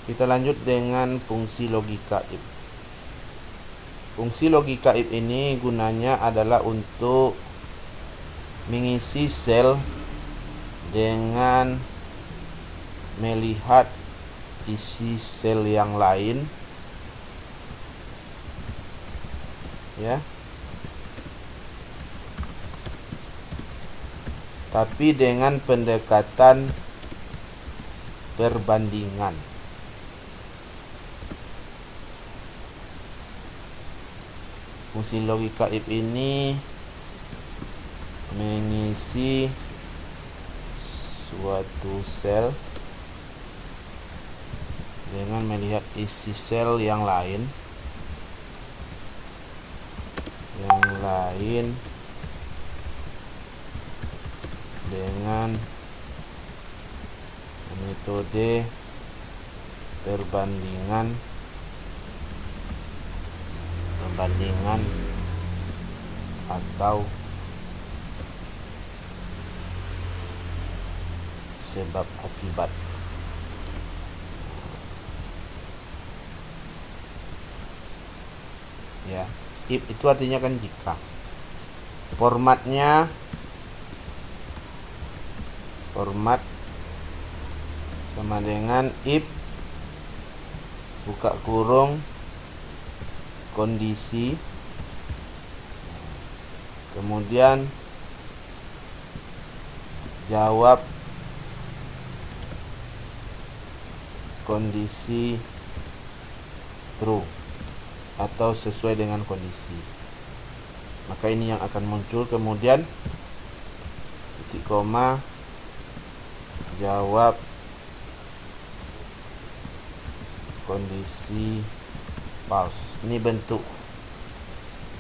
Kita lanjut dengan fungsi logika if. Fungsi logika if ini gunanya adalah untuk mengisi sel dengan melihat isi sel yang lain, ya, tapi dengan pendekatan perbandingan. Fungsi logika if ini mengisi suatu sel dengan melihat isi sel yang lain dengan metode perbandingan atau sebab akibat. Ya, if itu artinya kan jika. Format sama dengan if buka kurung kondisi, kemudian jawab kondisi true atau sesuai dengan kondisi. Maka ini yang akan muncul. Kemudian titik koma, jawab kondisi false. Ini bentuk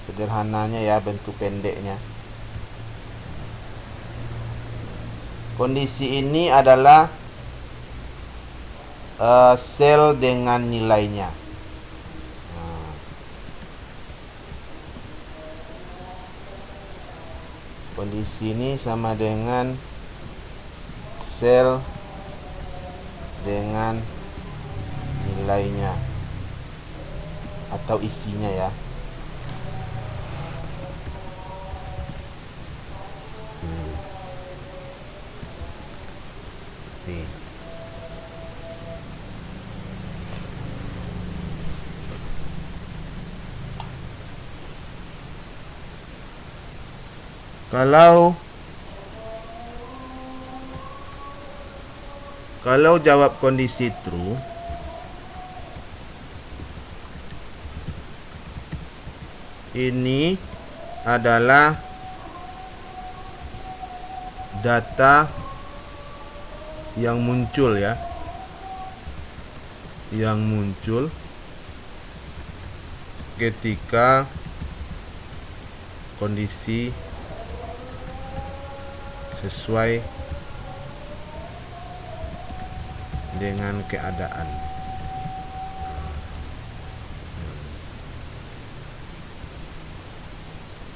sederhananya ya, bentuk pendeknya. Kondisi ini adalah sel dengan nilainya. Kondisi ini sama dengan sel dengan nilainya atau isinya ya. Kalau jawab kondisi true, ini adalah data yang muncul ya, yang muncul ketika kondisi sesuai dengan keadaan.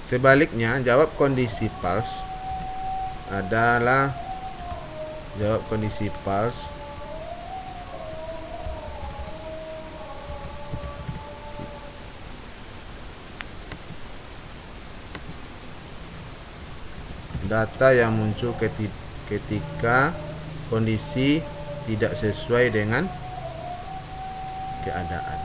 Sebaliknya, jawab kondisi false adalah jawab kondisi false data yang muncul ketika kondisi tidak sesuai dengan keadaan.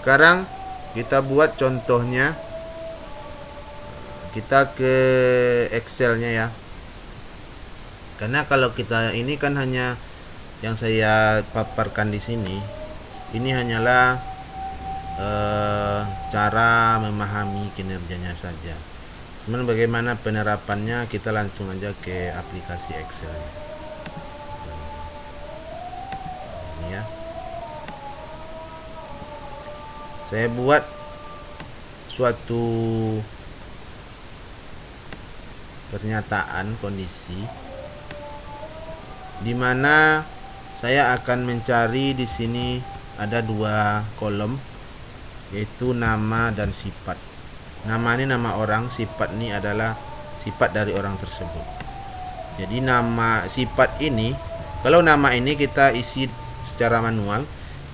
Sekarang kita buat contohnya. Kita ke Excelnya ya. Karena kalau kita ini kan hanya yang saya paparkan di sini, ini hanyalah cara memahami kinerjanya saja. Cuman bagaimana penerapannya, kita langsung aja ke aplikasi Excel. Ini ya. Saya buat suatu pernyataan kondisi di mana saya akan mencari di sini ada dua kolom, yaitu nama dan sifat. Nama ini nama orang, sifat ini adalah sifat dari orang tersebut. Jadi nama sifat ini, kalau nama ini kita isi secara manual,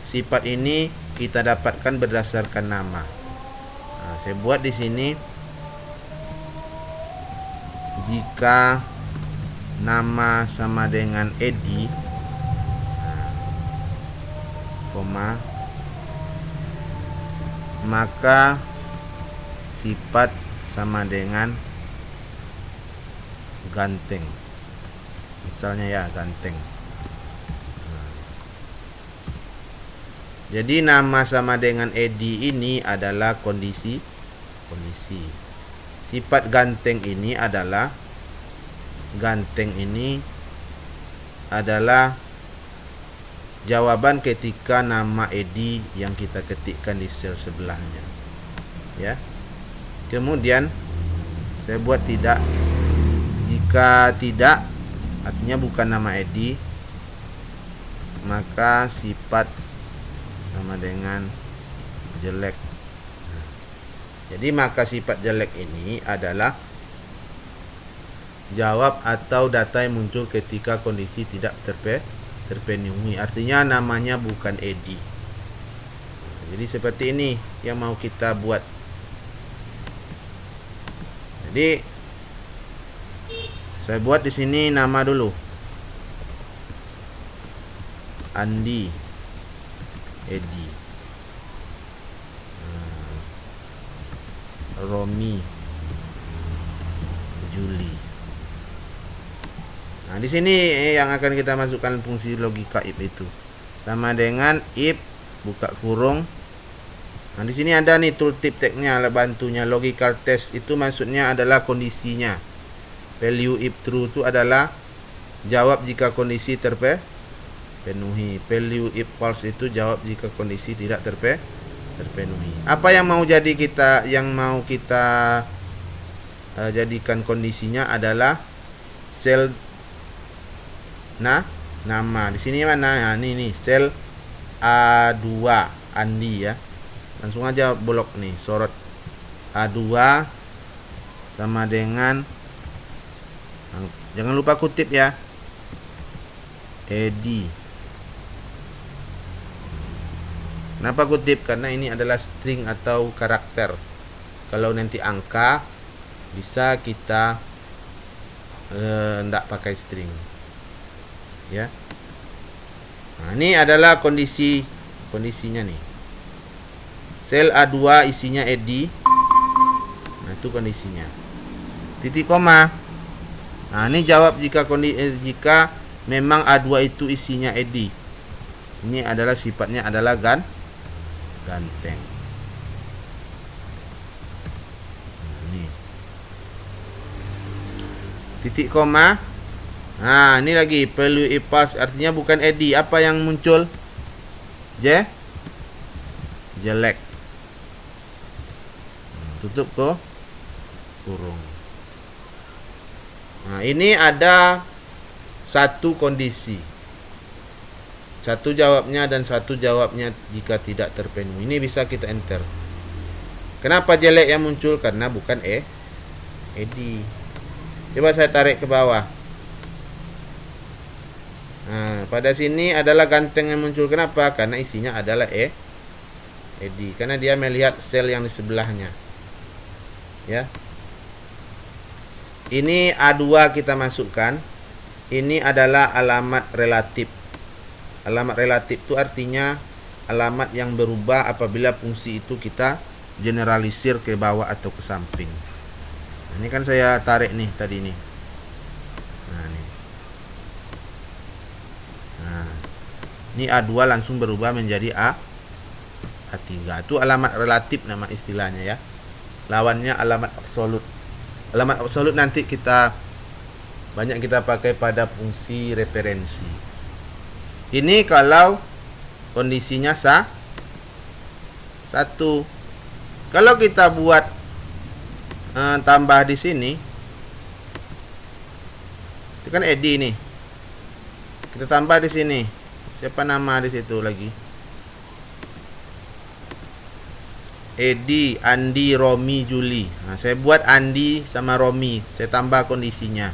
sifat ini kita dapatkan berdasarkan nama. Nah, saya buat di sini, jika nama sama dengan Edi, koma, maka sifat sama dengan ganteng. Misalnya ya, ganteng. Jadi nama sama dengan Edi ini adalah kondisi. Sifat ganteng ini adalah jawaban ketika nama Edi yang kita ketikkan di sel sebelahnya. Ya. Kemudian saya buat tidak. Jika tidak, artinya bukan nama Edi, maka sifat sama dengan jelek. Jadi maka sifat jelek ini adalah jawab atau data yang muncul ketika kondisi tidak terpenuhi. Artinya namanya bukan Edi. Jadi seperti ini yang mau kita buat. Jadi saya buat di sini nama dulu. Andi, Edi, Romi, Juli. Nah, di sini yang akan kita masukkan fungsi logika if itu. Sama dengan if buka kurung. Nah, di sini ada nih tooltip tag-nya, bantunya logical test itu maksudnya adalah kondisinya. Value if true itu adalah jawab jika kondisi terpenuhi. Value if false itu jawab jika kondisi tidak terpenuhi. Apa yang mau kita jadikan kondisinya adalah sel nama. Di sini mana? Nah, ini sel A2 Andi ya. Langsung aja blok nih, sorot A2 sama dengan, jangan lupa kutip ya, Edi. Kenapa kutip? Karena ini adalah string atau karakter. Kalau nanti angka bisa kita enggak pakai string ya. Nah, ini adalah kondisinya nih. Sel A2 isinya Edi. Nah, itu kondisinya. Titik koma. Nah, ini jawab jika memang A2 itu isinya Edi. Ini adalah sifatnya adalah ganteng. Ini. Titik koma. Nah, ini lagi value if false artinya bukan Edi. Apa yang muncul? Jelek. Tutup kurung. Nah, ini ada satu kondisi. Satu jawabnya dan satu jawabnya jika tidak terpenuhi. Ini bisa kita enter. Kenapa jelek yang muncul? Karena bukan Edi. Coba saya tarik ke bawah. Nah, pada sini adalah ganteng yang muncul. Kenapa? Karena isinya adalah Edi. Karena dia melihat sel yang di sebelahnya. Ya. Ini A2 kita masukkan. Ini adalah alamat relatif. Alamat relatif itu artinya alamat yang berubah apabila fungsi itu kita generalisir ke bawah atau ke samping. Nah, ini kan saya tarik nih tadi nih. Nah, nih. Nah, ini A2 langsung berubah menjadi A3. Itu alamat relatif nama istilahnya ya. Lawannya alamat absolut. Alamat absolut nanti banyak kita pakai pada fungsi referensi. Ini kalau kondisinya satu. Kalau kita buat tambah di sini, itu kan Edi nih. Kita tambah di sini. Siapa nama di situ lagi? Edi, Andi, Romi, Juli. Nah, saya buat Andi sama Romi, saya tambah kondisinya.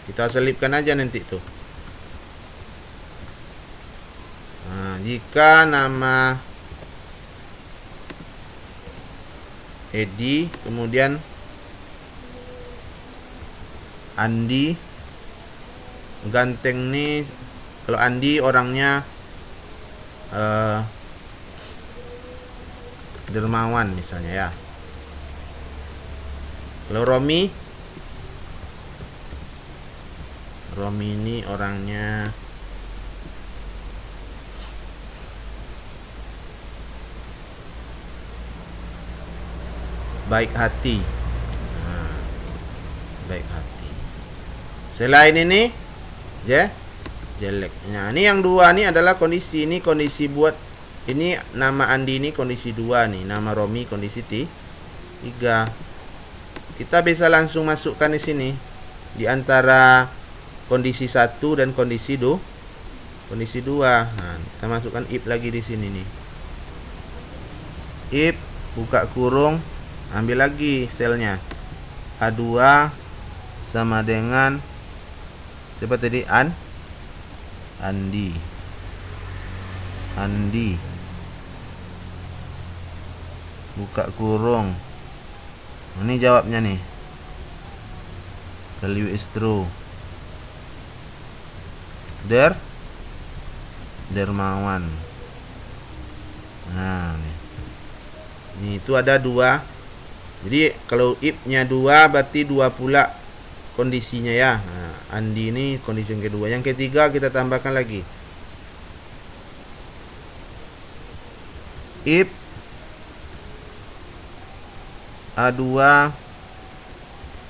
Kita selipkan aja nanti tuh. Nah, jika nama Edi, kemudian Andi, ganteng nih. Kalau Andi orangnya dermawan misalnya ya. Kalau Romi ini orangnya baik hati. Nah, baik hati. Selain ini jelek. Nah, ini yang dua nih adalah kondisi. Ini kondisi buat ini nama Andi ini kondisi 2 nih, nama Romi kondisi 3. Kita bisa langsung masukkan di sini di antara kondisi 1 dan kondisi 2. Nah, kita masukkan if lagi di sini nih. If buka kurung, ambil lagi selnya. A2 sama dengan siapa tadi? Andi. Buka kurung. Ini jawabnya nih. Value is true. Dermawan. Nah, nih. Ini itu ada 2. Jadi kalau if-nya 2 berarti 2 pula kondisinya ya. Nah, Andi ini kondisi yang kedua. Yang ketiga kita tambahkan lagi. If A2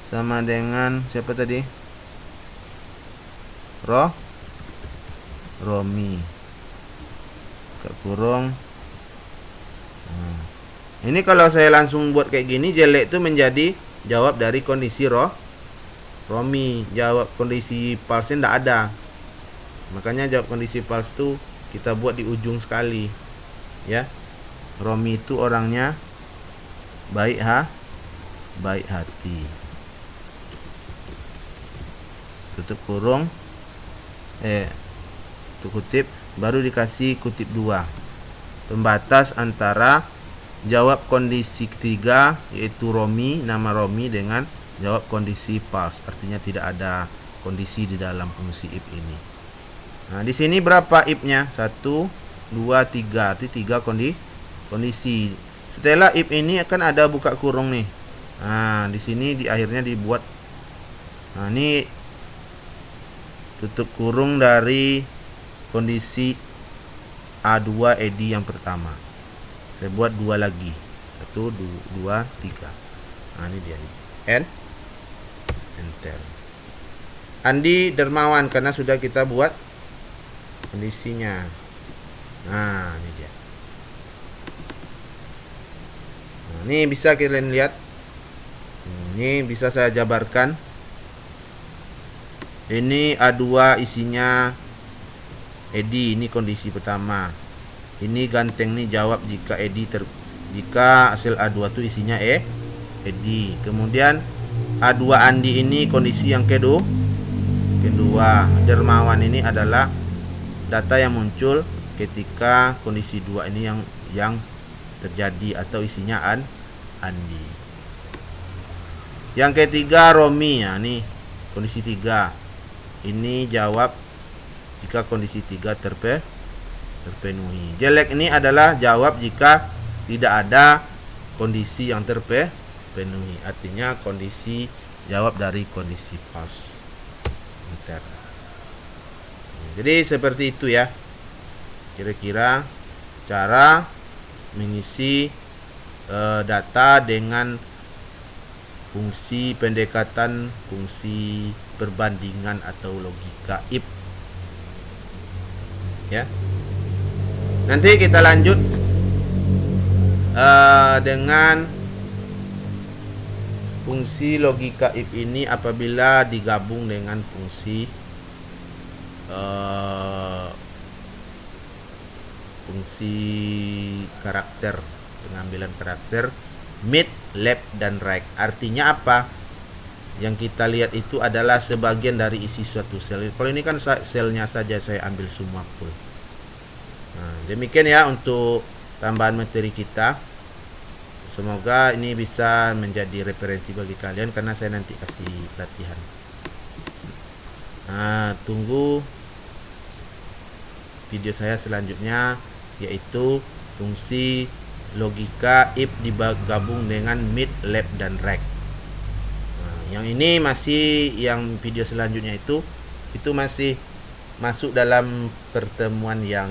sama dengan siapa tadi? Romi. Buka kurung. Ini kalau saya langsung buat kayak gini, jelek itu menjadi jawab dari kondisi Romi. Jawab kondisi false tidak ada. Makanya jawab kondisi false itu kita buat di ujung sekali. Ya. Romi itu orangnya baik hati. Tutup kurung. Tutup kutip, baru dikasih kutip 2. Pembatas antara jawab kondisi ketiga yaitu Romi, nama Romi dengan jawab kondisi false, artinya tidak ada kondisi di dalam fungsi if ini. Nah, di sini berapa if-nya? 1 2 3, arti 3 kondisi. Setelah if ini akan ada buka kurung nih. Nah, di sini di akhirnya dibuat. Nah, ini tutup kurung dari kondisi A2 Edi yang pertama. Saya buat 2 lagi. 1 2 3. Nah, ini dia nih. Enter. Andi dermawan karena sudah kita buat kondisinya. Nah, ini dia. Nah, ini bisa kalian lihat. Ini bisa saya jabarkan. Ini A2 isinya Edi, ini kondisi pertama. Ini ganteng nih jawab jika jika hasil A2 itu isinya Edi. Kemudian A2 Andi ini kondisi yang kedua. Dermawan ini adalah data yang muncul ketika kondisi 2 ini yang terjadi atau isinya Andi. Yang ketiga Romi, ya nih kondisi 3. Ini jawab jika kondisi 3 terpenuhi. Jelek ini adalah jawab jika tidak ada kondisi yang terpenuhi. Artinya kondisi jawab dari kondisi false. Enter. Jadi seperti itu ya. Kira-kira cara mengisi data dengan fungsi pendekatan, fungsi perbandingan atau logika if. Ya. Nanti kita lanjut dengan fungsi logika if ini apabila digabung dengan fungsi eh, fungsi karakter, pengambilan karakter mid, left, dan right. Artinya apa? Yang kita lihat itu adalah sebagian dari isi suatu sel. Kalau ini kan selnya saja saya ambil semua full. Nah, demikian ya untuk tambahan materi kita. Semoga ini bisa menjadi referensi bagi kalian karena saya nanti kasih pelatihan. Nah, tunggu video saya selanjutnya, yaitu fungsi logika if digabung dengan mid, left, dan right. Nah, yang ini masih, yang video selanjutnya itu masih masuk dalam pertemuan yang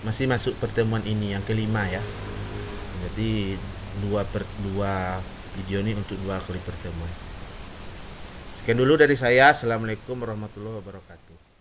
masih masuk pertemuan ini yang kelima ya. Jadi dua video ini untuk 2 kali pertemuan. Sekian dulu dari saya. Assalamualaikum warahmatullahi wabarakatuh.